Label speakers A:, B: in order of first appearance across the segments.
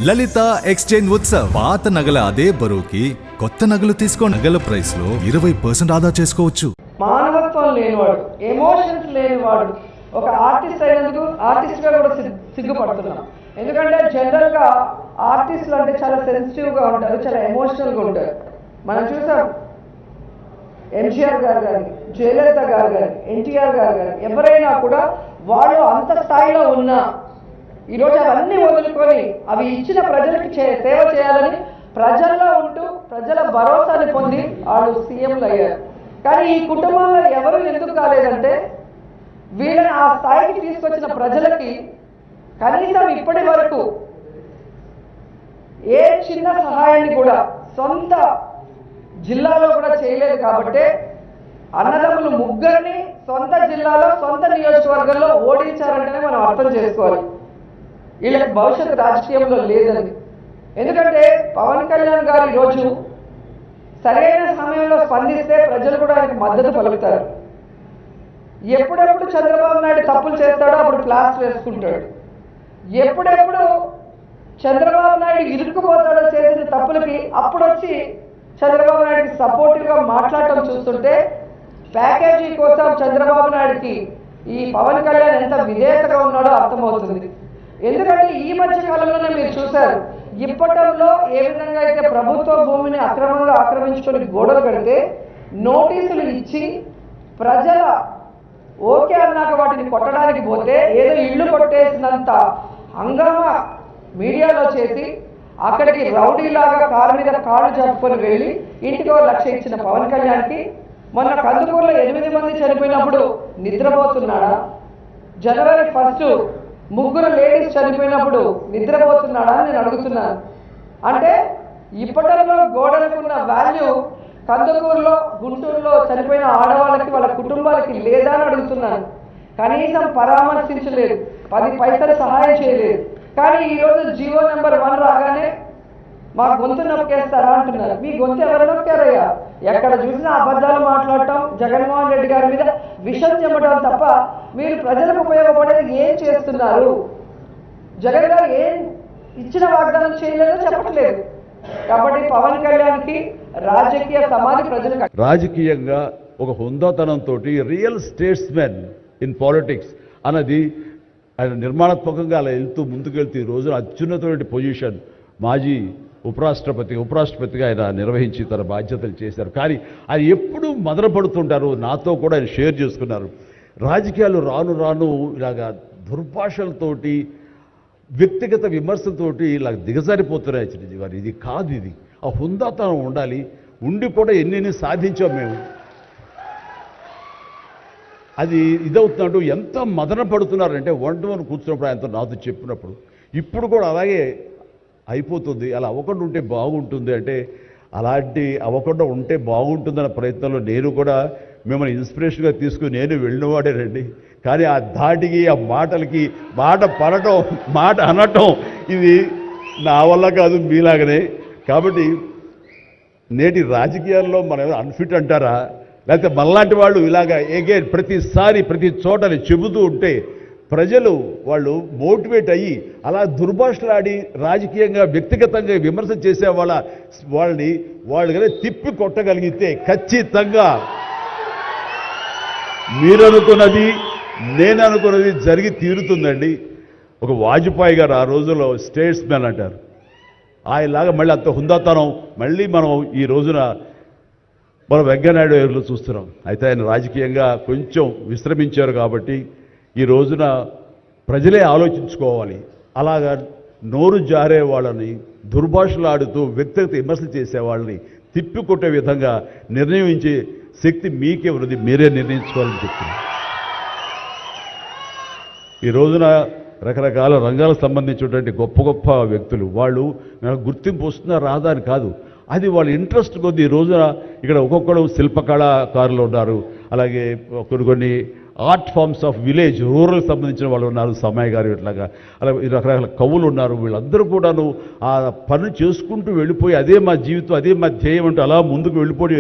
A: లలిత exchange Utsav. పాత నగల అదే బరువుకి కొత్త నగలు తీసుకో. నగల ప్రైస్ లో 20% ఆదా చేసుకోవచ్చు.
B: మానవత్వం లేనివాడు, ఎమోషన్స్ లేనివాడు ఒక ఆర్టిస్ట్ అయినందుకు ఆర్టిస్ట్ గా కూడా సిగ్గుపడుతున్నాం. ఎందుకంటే జనరల్ గా ఆర్టిస్టులు అంటే చాలా సెన్సిటివ్ గా ఉంటారు, చాలా ఎమోషనల్ గా ఉంటారు. మనం చూసాం ఎంజీఆర్ గారు కానీ, జయలలిత గారు కానీ, ఎన్టీఆర్ గారు కానీ, ఎవరైనా కూడా వాళ్ళు అంత స్థాయిలో ఉన్నా ఈరోజు అవన్నీ వదులుకొని అవి ఇచ్చిన ప్రజలకి సేవ చేయాలని ప్రజల్లో ఉంటూ ప్రజల భరోసాని పొంది వాళ్ళు సీఎంలు అయ్యారు. కానీ ఈ కుటుంబంలో ఎవరు ఎందుకు కాలేదంటే వీళ్ళని ఆ స్థాయికి తీసుకొచ్చిన ప్రజలకి కనీసం ఇప్పటి వరకు ఏ చిన్న సహాయాన్ని కూడా సొంత జిల్లాలో కూడా చేయలేదు. కాబట్టి అన్నదమ్ములు ముగ్గురిని సొంత జిల్లాలో సొంత నియోజకవర్గంలో ఓడించారంటేనే మనం అర్థం చేసుకోవాలి వీళ్ళకి భవిష్యత్తు రాజకీయంలో లేదని. ఎందుకంటే పవన్ కళ్యాణ్ గారు ఈరోజు సరైన సమయంలో స్పందిస్తే ప్రజలు కూడా ఆయనకు మద్దతు పలుకుతారు. ఎప్పుడెప్పుడు చంద్రబాబు నాయుడు తప్పులు చేస్తాడో అప్పుడు క్లాస్ వేసుకుంటాడు. ఎప్పుడెప్పుడు చంద్రబాబు నాయుడు ఇరుక్కుపోతాడో చేసిన తప్పులకి అప్పుడు వచ్చి చంద్రబాబు నాయుడికి సపోర్టివ్గా మాట్లాడటం చూస్తుంటే ప్యాకేజీ కోసం చంద్రబాబు నాయుడికి ఈ పవన్ కళ్యాణ్ ఎంత విధేయతగా ఉన్నాడో అర్థమవుతుంది. ఎందుకంటే ఈ మధ్య కాలంలోనే మీరు చూశారు ఇప్పటంలో ఏ విధంగా అయితే ప్రభుత్వ భూమిని అక్రమంగా ఆక్రమించుకొని గోడలు కడితే నోటీసులు ఇచ్చి ప్రజల ఓకే అన్నాక వాటిని కొట్టడానికి పోతే ఏదో ఇళ్ళు కొట్టేసినంత హంగామా మీడియాలో చేసి అక్కడికి రౌడీలాగా కారు మీద కాళ్ళు జరుపుకొని వెళ్ళి ఇంటికి 1 లక్ష ఇచ్చిన పవన్ కళ్యాణ్కి మొన్న కందుకూరులో 8 మంది చనిపోయినప్పుడు నిద్రపోతున్నాడా? జనవరి 1 3 లేడీస్ చనిపోయినప్పుడు నిద్రపోతున్నాడా అని నేను అడుగుతున్నాను. అంటే ఇప్పటిలో గోడలకున్న వాల్యూ కందుకూరులో గుంటూరులో చనిపోయిన ఆడవాళ్ళకి వాళ్ళ కుటుంబాలకి లేదా అని అడుగుతున్నాను. కనీసం పరామర్శించలేదు, 10 పైసలు సహాయం చేయలేదు. కానీ ఈరోజు జీవో నెంబర్ 1 రాగానే మా గొంతు నొక్కేస్తారా అంటున్నారు. మీ గొంతు ఎవరు నొక్కారయ్యా? ఎక్కడ చూసినా అబద్ధాలు మాట్లాడటం, జగన్మోహన్ రెడ్డి గారి మీద విషం చెమ్మటం తప్ప మీరు ప్రజలకు ఉపయోగపడేది ఏం చేస్తున్నారు? జగన్ గారు ఏం ఇచ్చిన వాగ్దానం చేయలేదో చెప్పట్లేదు. కాబట్టి పవన్ కళ్యాణ్కి రాజకీయ సమాధి ప్రజలు
C: రాజకీయంగా ఒక హుందాతనంతో రియల్ స్టేట్స్మెన్ ఇన్ పాలిటిక్స్ అన్నది ఆయన నిర్మాణాత్మకంగా అలా వెళ్తూ ముందుకెళ్తూ ఈ రోజున అత్యున్నతమైన పొజిషన్ మాజీ ఉపరాష్ట్రపతిగా ఆయన నిర్వహించి తన బాధ్యతలు చేశారు. కానీ ఆయన ఎప్పుడూ మదనపడుతుంటారు. నాతో కూడా ఆయన షేర్ చేసుకున్నారు. రాజకీయాలు రాను రాను ఇలాగా దుర్భాషలతోటి వ్యక్తిగత విమర్శలతోటి ఇలా దిగజారిపోతున్నాయి చిరంజీవి గారు. ఇది కాదు, ఇది ఆ హుందాతనం ఉండాలి. ఉండి కూడా ఎన్ని సాధించాం మేము. అది ఇదవుతున్నట్టు ఎంత మదన పడుతున్నారంటే 1-to-1 కూర్చున్నప్పుడు ఆయనతో నాతో చెప్పినప్పుడు ఇప్పుడు కూడా అలాగే అయిపోతుంది. అలా అవ్వకుండా ఉంటే బాగుంటుంది అంటే అలాంటి అవ్వకుండా ఉంటే బాగుంటుందన్న ప్రయత్నంలో నేను కూడా మిమ్మల్ని ఇన్స్పిరేషన్గా తీసుకుని నేను వెళ్ళినవాడేనండి. కానీ ఆ ధాటికి ఆ మాటలకి మాట పడటం మాట అనటం ఇది నా వల్ల కాదు, మీలాగనే. కాబట్టి నేటి రాజకీయాల్లో మనం అన్ఫిట్ అంటారా? లేకపోతే మనలాంటి వాళ్ళు ఇలాగా ఎగైన్ ప్రతిసారి ప్రతి చోటని చెబుతూ ఉంటే ప్రజలు వాళ్ళు మోటివేట్ అయ్యి అలా దుర్భాషలాడి రాజకీయంగా వ్యక్తిగతంగా విమర్శ చేసే వాళ్ళని కానీ తిప్పి కొట్టగలిగితే ఖచ్చితంగా మీరనుకున్నది నేను అనుకున్నది జరిగి తీరుతుందండి. ఒక వాజ్పేయి గారు ఆ రోజుల్లో స్టేట్స్మెన్ అంటారు. ఆయనలాగా మళ్ళీ అంత హుందాతనం మళ్ళీ మనం ఈ రోజున మనం వెంకయ్యనాయుడు గారిలో చూస్తున్నాం. అయితే ఆయన రాజకీయంగా కొంచెం విశ్రమించారు కాబట్టి ఈ రోజున ప్రజలే ఆలోచించుకోవాలి. అలాగా నోరు జారే వాళ్ళని దుర్భాషలాడుతూ వ్యక్తిగత విమర్శలు చేసే వాళ్ళని తిప్పికొట్టే విధంగా నిర్ణయించే శక్తి మీకే ఉన్నది, మీరే నిర్ణయించుకోవాలని చెప్తున్నారు. ఈ రోజున రకరకాల రంగాలకు సంబంధించినటువంటి గొప్ప వ్యక్తులు వాళ్ళు గుర్తింపు వస్తున్నా రాదా అని కాదు, అది వాళ్ళ ఇంట్రెస్ట్ కొద్ది. ఈ రోజున ఇక్కడ ఒక్కొక్కరు శిల్పకళాకారులు ఉన్నారు, అలాగే కొన్ని art forms of village rural సంబంధించిన వాళ్ళు ఉన్నారు, సమయ గారు ఇట్లాగా అలా రకరకాల కవులు ఉన్నారు. వీళ్ళందరూ కూడాను ఆ పనులు చేసుకుంటూ వెళ్ళిపోయి అదే మా జీవితం, అదే మా ధ్యేయం అంటూ అలా ముందుకు వెళ్ళిపోయే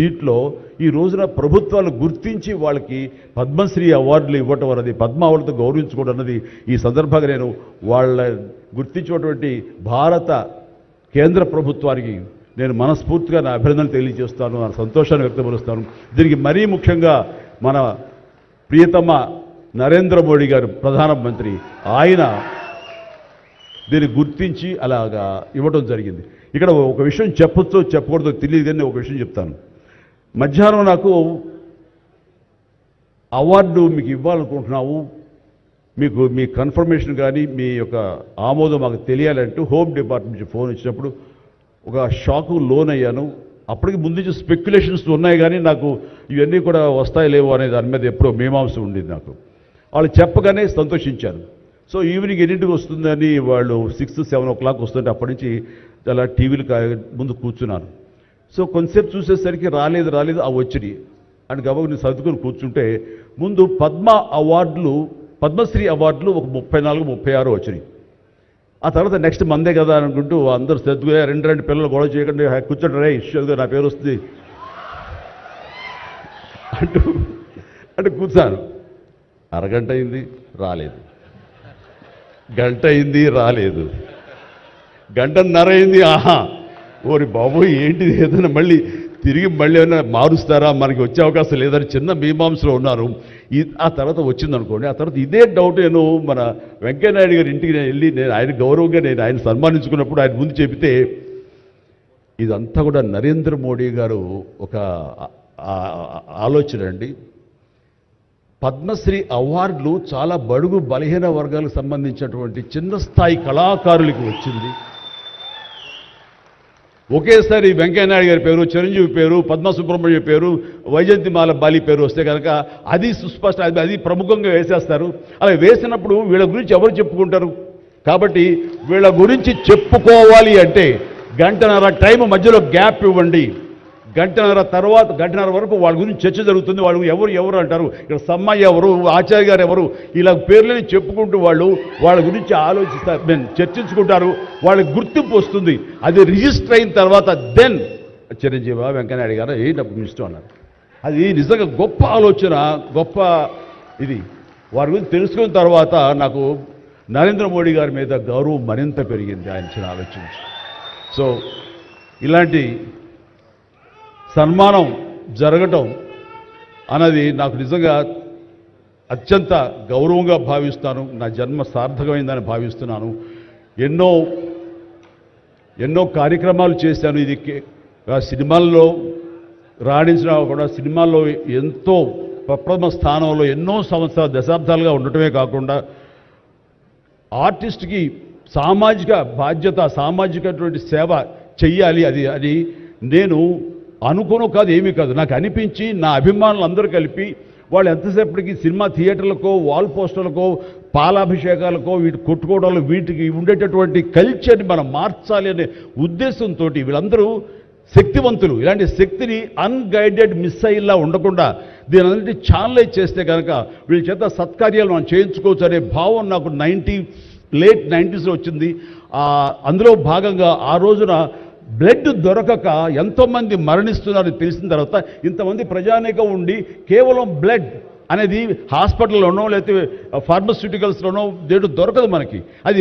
C: దీంట్లో ఈ రోజున ప్రభుత్వాలు గుర్తించి వాళ్ళకి పద్మశ్రీ అవార్డులు ఇవ్వటం అన్నది, పద్మ అవార్డుతో గౌరవించుకోవడం అన్నది ఈ సందర్భంగా నేను వాళ్ళ గుర్తించినటువంటి భారత కేంద్ర ప్రభుత్వానికి నేను మనస్ఫూర్తిగా నా అభినందనలు తెలియజేస్తాను, నా సంతోషాన్ని వ్యక్తపరుస్తాను. దీనికి మరీ ముఖ్యంగా మన ప్రియతమ నరేంద్ర మోడీ గారు ప్రధానమంత్రి, ఆయన దీన్ని గుర్తించి అలాగా ఇవ్వడం జరిగింది. ఇక్కడ ఒక విషయం చెప్పొచ్చో చెప్పకూడదో తెలియదు కానీ ఒక విషయం చెప్తాను. మధ్యాహ్నం నాకు అవార్డు మీకు ఇవ్వాలనుకుంటున్నాము, మీకు మీ కన్ఫర్మేషన్ కానీ మీ యొక్క ఆమోదం మాకు తెలియాలంటూ హోమ్ డిపార్ట్మెంట్ నుంచి ఫోన్ వచ్చినప్పుడు ఒక షాకు లోనయ్యాను. అప్పటికి ముందు నుంచి స్పెక్యులేషన్స్ ఉన్నాయి కానీ నాకు ఇవన్నీ కూడా వస్తాయి లేవు అనే దాని మీద ఎప్పుడో మీమాంస ఉండేది నాకు. వాళ్ళు చెప్పగానే సంతోషించాను. సో ఈవినింగ్ ఎన్నింటికి వస్తుందని వాళ్ళు 6-7 o'clock వస్తుంటే అప్పటి నుంచి అలా టీవీలు ముందు కూర్చున్నాను. సో కొంతసేపు చూసేసరికి రాలేదు ఆ వచ్చినాయి అని గబగ నేను సర్దుకొని కూర్చుంటే ముందు పద్మశ్రీ అవార్డులు ఒక 34-36 వచ్చినాయి. ఆ తర్వాత నెక్స్ట్ మందే కదా అనుకుంటూ అందరూ సర్దుగా రెండు పిల్లలు గొడవ చేయకుండా కూర్చోండి రే ఇష్యూగా నా పేరు వస్తుంది అంటే కూర్చాను. అరగంట అయింది రాలేదు, గంట అయింది రాలేదు, గంటన్నర అయింది. ఓరి బాబు ఏంటిది, ఏదైనా మళ్ళీ ఏమైనా మారుస్తారా, మనకి వచ్చే అవకాశం లేదని చిన్న మీమాంసలో ఉన్నారు. ఆ తర్వాత వచ్చిందనుకోండి. ఆ తర్వాత ఇదే డౌట్ నేను మన వెంకయ్యనాయుడు గారి ఇంటికి వెళ్ళి నేను ఆయన గౌరవంగా ఆయన సన్మానించుకున్నప్పుడు ఆయన ముందు చెబితే ఇదంతా కూడా నరేంద్ర మోడీ గారు ఒక ఆలోచన అండి. పద్మశ్రీ అవార్డులు చాలా బడుగు బలహీన వర్గాలకు సంబంధించినటువంటి చిన్న స్థాయి కళాకారులకు వచ్చింది. ఒకేసారి వెంకయ్యనాయుడు గారి పేరు, చిరంజీవి పేరు, పద్మ సుబ్రహ్మణ్య పేరు, వైజయంతిమాల బాలి పేరు వస్తే కనుక అది సుస్పష్ట, అది ప్రముఖంగా వేసేస్తారు. అలా వేసినప్పుడు వీళ్ళ గురించి ఎవరు చెప్పుకుంటారు? కాబట్టి వీళ్ళ గురించి చెప్పుకోవాలి అంటే గంటన్నర టైం మధ్యలో గ్యాప్ ఇవ్వండి. గంటన్నర వరకు వాళ్ళ గురించి చర్చ జరుగుతుంది. వాళ్ళు ఎవరు అంటారు, ఇక్కడ సమ్మయ్య ఎవరు, ఆచార్య గారు ఎవరు, ఇలా పేర్లని చెప్పుకుంటూ వాళ్ళ గురించి ఆలోచిస్తారు, చర్చించుకుంటారు. వాళ్ళకి గుర్తింపు వస్తుంది. అది రిజిస్టర్ అయిన తర్వాత దెన్ చిరంజీవి వెంకయ్యనాయుడు గారు ఏంటప్పుడు ఇష్టం అన్నారు. అది నిజంగా గొప్ప ఆలోచన, గొప్ప ఇది. వారి గురించి తెలుసుకున్న తర్వాత నాకు నరేంద్ర మోడీ గారి మీద గౌరవం మరింత పెరిగింది ఆయన చిన్న ఆలోచించి. సో ఇలాంటి సన్మానం జరగటం అన్నది నాకు నిజంగా అత్యంత గౌరవంగా భావిస్తాను. నా జన్మ సార్థకమైందని భావిస్తున్నాను. ఎన్నో కార్యక్రమాలు చేశాను. ఇది సినిమాల్లో రాణించినా కూడా సినిమాల్లో ఎంతో ప్రథమ స్థానంలో ఎన్నో సంవత్సరాలు దశాబ్దాలుగా ఉండటమే కాకుండా ఆర్టిస్ట్కి సామాజిక బాధ్యత, సామాజికటువంటి సేవ చెయ్యాలి. అది నేను అనుకోను కాదు, ఏమీ కాదు, నాకు అనిపించి నా అభిమానులు అందరూ కలిపి వాళ్ళు ఎంతసేపటికి సినిమా థియేటర్లకో వాల్ పోస్టర్లకో పాలాభిషేకాలకో వీటి కొట్టుకోవడాలు వీటికి ఉండేటటువంటి కల్చర్ని మనం మార్చాలి అనే ఉద్దేశంతో వీళ్ళందరూ శక్తివంతులు. ఇలాంటి శక్తిని అన్గైడెడ్ మిస్సైల్లా ఉండకుండా దీని అన్నింటి ఛానలైజ్ చేస్తే కనుక వీళ్ళ చేత సత్కార్యాలు మనం చేయించుకోవచ్చు అనే భావం నాకు లేట్ 90s వచ్చింది. అందులో భాగంగా ఆ రోజున బ్లడ్ దొరకక ఎంతోమంది మరణిస్తున్నారని తెలిసిన తర్వాత ఇంతమంది ప్రజానీకం ఉండి కేవలం బ్లడ్ అనేది హాస్పిటల్లోనో లేకపోతే ఫార్మస్యూటికల్స్లోనో దేడు దొరకదు మనకి. అది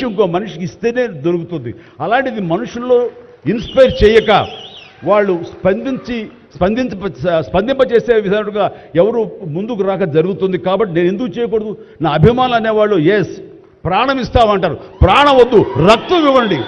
C: ఇంకో మనిషికి ఇస్తేనే దొరుకుతుంది. అలాంటిది మనుషుల్లో ఇన్స్పైర్ చేయక వాళ్ళు స్పందింపచేసే విధంగా ఎవరు ముందుకు రాక జరుగుతుంది. కాబట్టి నేను ఎందుకు చేయకూడదు? నా అభిమానులు అనేవాళ్ళు ప్రాణం ఇస్తామంటారు. ప్రాణం వద్దు, రక్తం ఇవ్వండి.